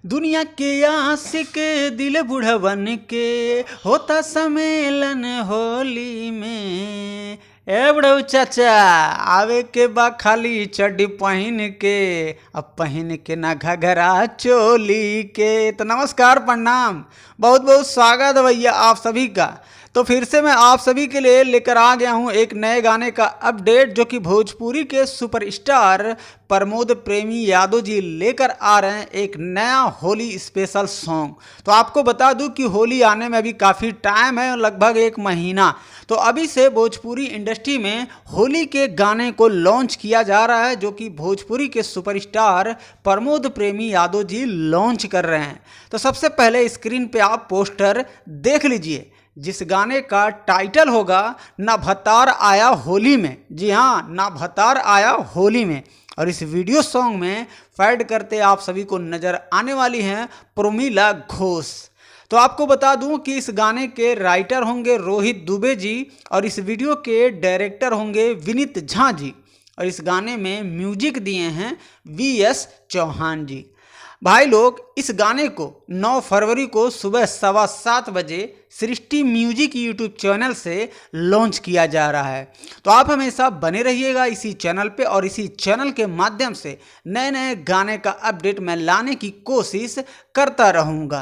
दुनिया के आशिक दिल बुढ़वन के होता सम्मेलन होली में। ए बुढ़ऊ चाचा आवे के बा खाली चड्डी पहन के, अब पहन के ना घघरा चोली के। तो नमस्कार प्रणाम, बहुत बहुत स्वागत है भैया आप सभी का। तो फिर से मैं आप सभी के लिए लेकर आ गया हूं एक नए गाने का अपडेट, जो कि भोजपुरी के सुपरस्टार प्रमोद प्रेमी यादव जी लेकर आ रहे हैं एक नया होली स्पेशल सॉन्ग। तो आपको बता दूं कि होली आने में अभी काफ़ी टाइम है, लगभग 1 महीना। तो अभी से भोजपुरी इंडस्ट्री में होली के गाने को लॉन्च किया जा रहा है, जो कि भोजपुरी के सुपरस्टार प्रमोद प्रेमी यादव जी लॉन्च कर रहे हैं। तो सबसे पहले स्क्रीन पे आप पोस्टर देख लीजिए, जिस गाने का टाइटल होगा ना भतार आया होली में। जी हाँ, ना भतार आया होली में। और इस वीडियो सॉन्ग में फैड करते आप सभी को नज़र आने वाली हैं प्रोमिला घोष। तो आपको बता दूं कि इस गाने के राइटर होंगे रोहित दुबे जी, और इस वीडियो के डायरेक्टर होंगे विनीत झा जी, और इस गाने में म्यूजिक दिए हैं VS चौहान जी। भाई लोग, इस गाने को 9 फरवरी को सुबह 7:15 बजे सृष्टि म्यूजिक यूट्यूब चैनल से लॉन्च किया जा रहा है। तो आप हमेशा बने रहिएगा इसी चैनल पे, और इसी चैनल के माध्यम से नए नए गाने का अपडेट मैं लाने की कोशिश करता रहूँगा।